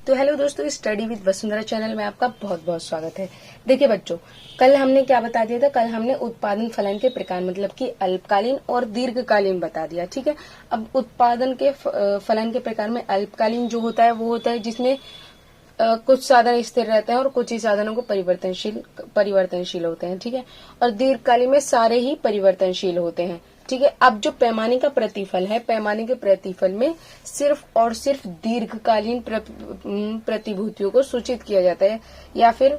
तो हेलो दोस्तों, study with Vasundhara channel में आपका बहुत बहुत स्वागत है। देखिए बच्चों, कल हमने क्या बता दिया था? कल हमने उत्पादन फलन के प्रकार मतलब कि अल्पकालीन और दीर्घकालीन बता दिया। ठीक है, अब उत्पादन के फलन के प्रकार में अल्पकालीन जो होता है वो होता है जिसमें कुछ साधन स्थिर रहते हैं और कुछ ही साधनों को परिवर्तनशील होते हैं। ठीक है, और दीर्घकालीन में सारे ही परिवर्तनशील होते हैं। ठीक है, अब जो पैमाने का प्रतिफल है, पैमाने के प्रतिफल में सिर्फ और सिर्फ दीर्घकालीन प्रतिभूतियों को सूचित किया जाता है, या फिर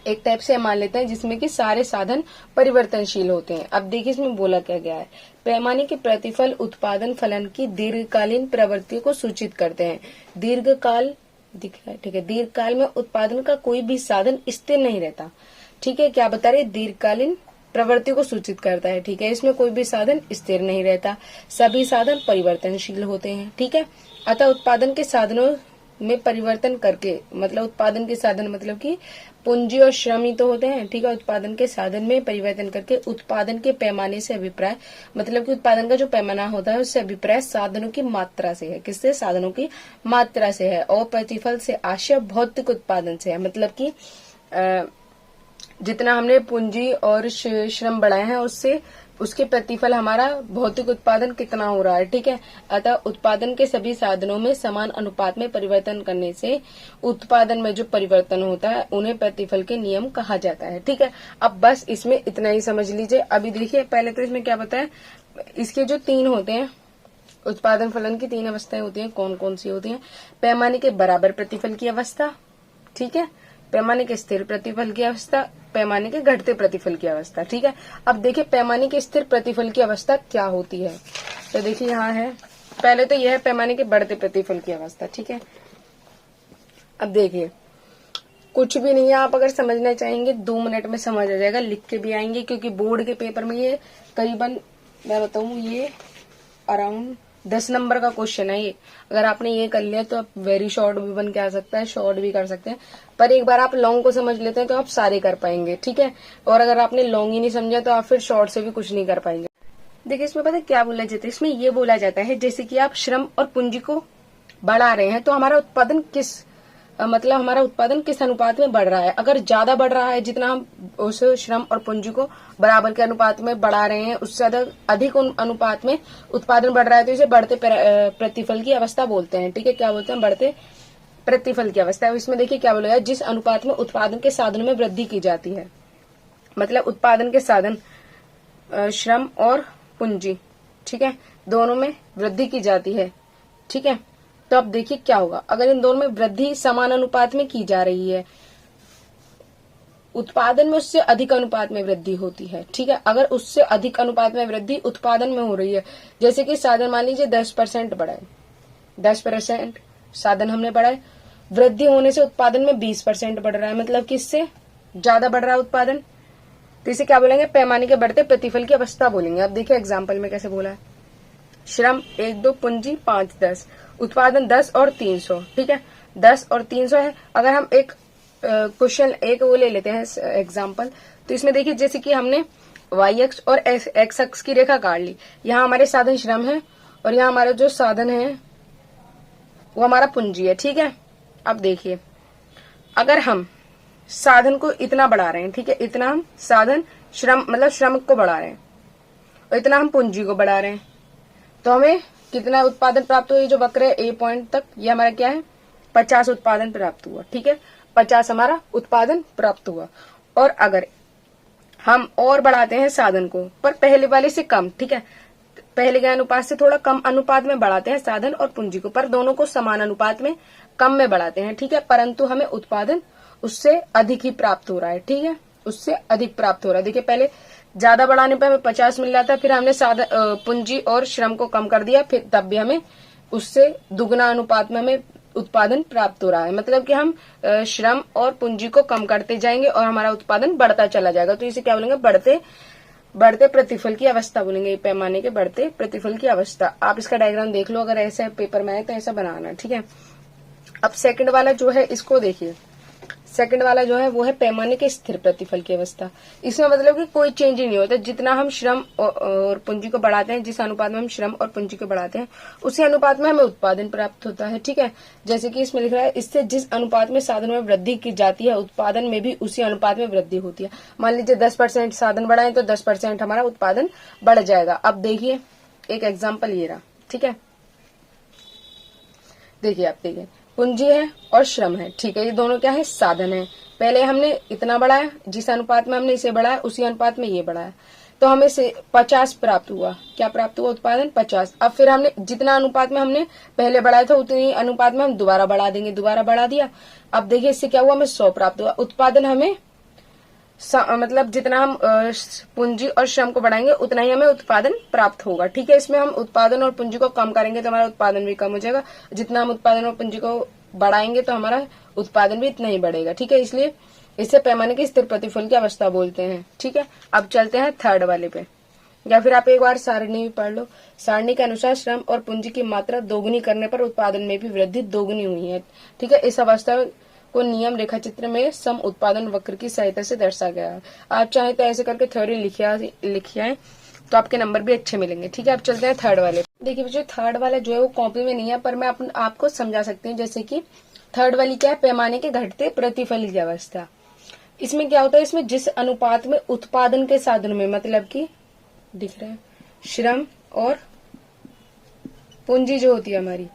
एक टाइप से मान लेते हैं जिसमें कि सारे साधन परिवर्तनशील होते हैं। अब देखिए इसमें बोला क्या गया है, पैमाने के प्रतिफल उत्पादन फलन की दीर्घकालीन प्रवृत्तियों को सूचित करते हैं। दीर्घकाल दिख रहा है, ठीक है। दीर्घकाल में उत्पादन का कोई भी साधन स्थिर नहीं रहता। ठीक है, क्या बता रहे? दीर्घकालीन प्रवृत्ति को सूचित करता है। ठीक है, इसमें कोई भी साधन स्थिर नहीं रहता, सभी साधन परिवर्तनशील होते हैं। ठीक है, अतः उत्पादन के साधनों में परिवर्तन करके, मतलब उत्पादन के साधन मतलब कि पूंजी और श्रम ही तो होते हैं। ठीक है, उत्पादन के साधन में परिवर्तन करके उत्पादन के पैमाने से अभिप्राय, मतलब कि उत्पादन का जो पैमाना होता है उससे अभिप्राय साधनों की मात्रा से है। किससे? साधनों की मात्रा से है। और प्रतिफल से आशय भौतिक उत्पादन से है, मतलब कि जितना हमने पूंजी और श्रम बढ़ाए हैं उससे उसके प्रतिफल हमारा भौतिक उत्पादन कितना हो रहा है। ठीक है, अतः उत्पादन के सभी साधनों में समान अनुपात में परिवर्तन करने से उत्पादन में जो परिवर्तन होता है उन्हें प्रतिफल के नियम कहा जाता है। ठीक है, अब बस इसमें इतना ही समझ लीजिए। अभी देखिए, पहले तो इसमें क्या बताया, इसके जो तीन होते हैं, उत्पादन फलन की तीन अवस्थाएं होती हैं। कौन कौन सी होती हैं? पैमाने के बराबर प्रतिफल की अवस्था, ठीक है, पैमाने के स्थिर प्रतिफल की अवस्था, पैमाने के घटते प्रतिफल की अवस्था। ठीक है, अब देखिए पैमाने के स्थिर प्रतिफल की अवस्था क्या होती है। तो देखिए यहाँ है, पहले तो यह है पैमाने के बढ़ते प्रतिफल की अवस्था। ठीक है, अब देखिए कुछ भी नहीं है, आप अगर समझना चाहेंगे 2 मिनट में समझ आ जाएगा, लिख के भी आएंगे, क्योंकि बोर्ड के पेपर में ये करीबन, मैं बताऊं, ये अराउंड 10 नंबर का क्वेश्चन है ये। अगर आपने ये कर लिया तो आप वेरी शॉर्ट भी बन के आ सकता है, शॉर्ट भी कर सकते हैं, पर एक बार आप लॉन्ग को समझ लेते हैं तो आप सारे कर पाएंगे। ठीक है, और अगर आपने लॉन्ग ही नहीं समझा तो आप फिर शॉर्ट से भी कुछ नहीं कर पाएंगे। देखिए इसमें पता है क्या बोला जाता है? इसमें ये बोला जाता है जैसे कि आप श्रम और पूंजी को बढ़ा रहे हैं तो हमारा उत्पादन हमारा उत्पादन किस अनुपात में बढ़ रहा है। अगर ज्यादा बढ़ रहा है, जितना हम उस श्रम और पूंजी को बराबर के अनुपात में बढ़ा रहे हैं, उससे अधिक अनुपात में उत्पादन बढ़ रहा है, तो इसे बढ़ते प्रतिफल की अवस्था बोलते हैं। ठीक है, क्या बोलते हैं? बढ़ते प्रतिफल की अवस्था। इसमें देखिए क्या बोला है, जिस अनुपात में उत्पादन के साधनों में वृद्धि की जाती है, मतलब उत्पादन के साधन श्रम और पूंजी, ठीक है, दोनों में वृद्धि की जाती है। ठीक है, तो अब देखिए क्या होगा, अगर इन दोनों में वृद्धि समान अनुपात में की जा रही है, उत्पादन में उससे अधिक अनुपात में वृद्धि होती है। ठीक है, अगर उससे अधिक अनुपात में वृद्धि उत्पादन में हो रही है, जैसे कि साधन मान लीजिए 10% बढ़ाए, 10% साधन हमने बढ़ाए, वृद्धि होने से उत्पादन में 20% बढ़ रहा है, मतलब कि इससे ज्यादा बढ़ रहा है उत्पादन, तो इसे क्या बोलेंगे? पैमाने के बढ़ते प्रतिफल की अवस्था बोलेंगे। अब देखिए एग्जाम्पल में कैसे बोला है, श्रम 1, 2, पूंजी 5, 10, उत्पादन 10 और 300। ठीक है, 10 और 300 है। अगर हम एक क्वेश्चन एक वो ले लेते हैं एग्जाम्पल, तो इसमें देखिए जैसे कि हमने y अक्ष और x अक्ष की रेखा काट ली, यहाँ हमारे साधन श्रम है और यहाँ हमारा जो साधन है वो हमारा पूंजी है। ठीक है, अब देखिए अगर हम साधन को इतना बढ़ा रहे हैं, ठीक है, इतना हम साधन श्रम मतलब श्रम को बढ़ा रहे हैं और इतना हम पूंजी को बढ़ा रहे हैं, तो हमें कितना उत्पादन प्राप्त हुआ? ये जो वक्र है A पॉइंट तक, ये हमारा क्या है? 50 उत्पादन प्राप्त हुआ। ठीक है, 50 हमारा उत्पादन प्राप्त हुआ। और अगर हम और बढ़ाते हैं साधन को, पर पहले वाले से कम, ठीक है, पहले के अनुपात से थोड़ा कम अनुपात में बढ़ाते हैं साधन और पूंजी को, पर दोनों को समान अनुपात में कम में बढ़ाते हैं। ठीक है, परंतु हमें उत्पादन उससे अधिक ही प्राप्त हो रहा है। ठीक है, उससे अधिक प्राप्त हो रहा है। देखिए पहले ज्यादा बढ़ाने पर हमें 50 मिल रहा था, फिर हमने पूंजी और श्रम को कम कर दिया, फिर तब भी हमें उससे दुगना अनुपात में हमें उत्पादन प्राप्त हो रहा है। मतलब कि हम श्रम और पूंजी को कम करते जाएंगे और हमारा उत्पादन बढ़ता चला जाएगा, तो इसे क्या बोलेंगे? बढ़ते प्रतिफल की अवस्था बोलेंगे। पैमाने के बढ़ते प्रतिफल की अवस्था। आप इसका डायग्राम देख लो, अगर ऐसे पेपर में आए तो ऐसा बनाना। ठीक है, अब सेकंड वाला जो है इसको देखिए, सेकंड वाला जो है वो है पैमाने के स्थिर प्रतिफल की अवस्था। इसमें मतलब कि कोई चेंज ही नहीं होता, जितना हम श्रम और पूंजी को बढ़ाते हैं, जिस अनुपात में हम श्रम और पूंजी को बढ़ाते हैं उसी अनुपात में हमें उत्पादन प्राप्त होता है। ठीक है, जैसे कि इसमें लिख रहा है इससे जिस अनुपात में साधन में वृद्धि की जाती है उत्पादन में भी उसी अनुपात में वृद्धि होती है। मान लीजिए 10% साधन बढ़ाएं तो 10% हमारा उत्पादन बढ़ जाएगा। अब देखिए एक एग्जाम्पल ये रहा। ठीक है, देखिए आप देखिए पूंजी है और श्रम है। ठीक है, ये दोनों क्या है, साधन है। पहले हमने इतना बढ़ाया, जिस अनुपात में हमने इसे बढ़ाया उसी अनुपात में ये बढ़ाया, तो हमें से 50 प्राप्त हुआ। क्या प्राप्त हुआ, उत्पादन 50। अब फिर हमने जितना अनुपात में हमने पहले बढ़ाया था उतनी अनुपात में हम दोबारा बढ़ा देंगे, दोबारा बढ़ा दिया। अब देखिए इससे क्या हुआ, हमें 100 प्राप्त हुआ। उत्पादन हमें मतलब जितना हम पूंजी और श्रम को बढ़ाएंगे उतना ही हमें उत्पादन प्राप्त होगा। ठीक है, इसमें हम उत्पादन और पूंजी को कम करेंगे तो हमारा उत्पादन भी कम हो जाएगा। जितना हम उत्पादन और पूंजी को बढ़ाएंगे तो हमारा उत्पादन भी इतना ही बढ़ेगा। ठीक है, इसलिए इसे पैमाने के स्थिर प्रतिफल की अवस्था बोलते हैं। ठीक है, अब चलते हैं थर्ड वाले पे, या फिर आप एक बार सारणी भी पढ़ लो। सारणी के अनुसार श्रम और पूंजी की मात्रा दोगुनी करने पर उत्पादन में भी वृद्धि दोगुनी हुई है। ठीक है, इस अवस्था को नियम रेखा चित्र में सम उत्पादन वक्र की सहायता से दर्शाया गया है। आप चाहे तो ऐसे करके थ्योरी लिखिए तो आपके नंबर भी अच्छे मिलेंगे। ठीक है, अब चलते हैं थर्ड वाले। देखिए बच्चों, थर्ड वाला जो है वो कॉपी में नहीं है, पर मैं आपको समझा सकती हूँ। जैसे कि थर्ड वाली क्या है, पैमाने के घटते प्रतिफल की अवस्था। इसमें क्या होता है, इसमें जिस अनुपात में उत्पादन के साधनों में, मतलब कि दिख रहा है श्रम और पूंजी जो होती है हमारी,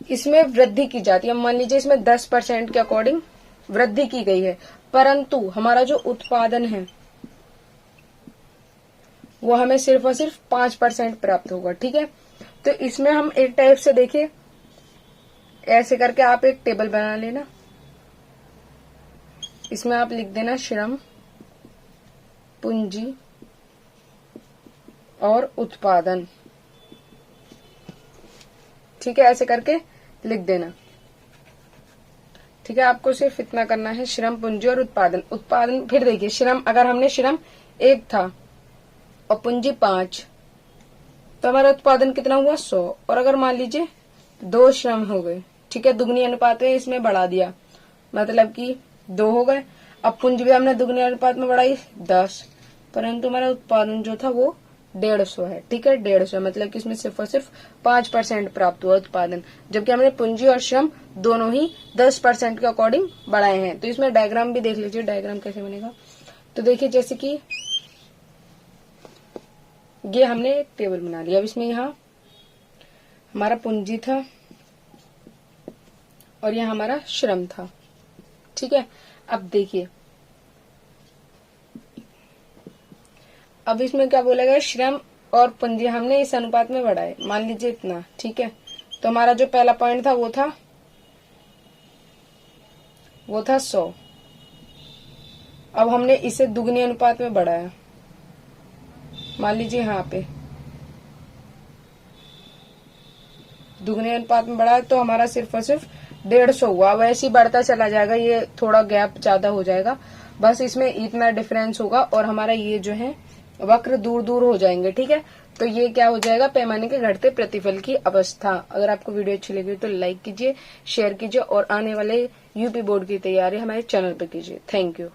इसमें वृद्धि की जाती है। मान लीजिए इसमें 10% के अकॉर्डिंग वृद्धि की गई है, परंतु हमारा जो उत्पादन है वो हमें सिर्फ और सिर्फ 5% प्राप्त होगा। ठीक है, तो इसमें हम एक टाइप से देखिए, ऐसे करके आप एक टेबल बना लेना। इसमें आप लिख देना श्रम, पूंजी और उत्पादन। ठीक है, ऐसे करके लिख देना। ठीक है, आपको सिर्फ इतना करना है, श्रम, पूंजी और उत्पादन। उत्पादन फिर देखिए, श्रम अगर हमने श्रम 1 था और पूंजी 5 तो हमारा उत्पादन कितना हुआ, 100। और अगर मान लीजिए 2 श्रम हो गए, ठीक है, दुगनी अनुपात में इसमें बढ़ा दिया, मतलब कि 2 हो गए। अब पूंजी भी हमने दुगनी अनुपात में बढ़ाई 10, परंतु हमारा उत्पादन जो था वो 150 है। ठीक है, 150, मतलब कि इसमें सिर्फ और सिर्फ 5% प्राप्त हुआ उत्पादन, जबकि हमने पूंजी और श्रम दोनों ही 10% के अकॉर्डिंग बढ़ाए हैं। तो इसमें डायग्राम भी देख लीजिए, डायग्राम कैसे बनेगा। तो देखिए जैसे कि ये हमने एक टेबल बना लिया। अब इसमें यहाँ हमारा पूंजी था और यहाँ हमारा श्रम था। ठीक है, अब देखिए, अब इसमें क्या बोला गया, श्रम और पूंजी हमने इस अनुपात में बढ़ाए, मान लीजिए इतना। ठीक है, तो हमारा जो पहला पॉइंट था वो था 100। अब हमने इसे दुगनी अनुपात में बढ़ाया, मान लीजिए यहाँ पे दुगने अनुपात में बढ़ाया, तो हमारा सिर्फ और सिर्फ 150 हुआ। वैसे ही बढ़ता चला जाएगा, ये थोड़ा गैप ज्यादा हो जाएगा, बस इसमें इतना डिफरेंस होगा और हमारा ये जो है वक्र दूर दूर हो जाएंगे। ठीक है, तो ये क्या हो जाएगा, पैमाने के घटते प्रतिफल की अवस्था। अगर आपको वीडियो अच्छी लगी तो लाइक कीजिए, शेयर कीजिए और आने वाले यूपी बोर्ड की तैयारी हमारे चैनल पर कीजिए। Thank you.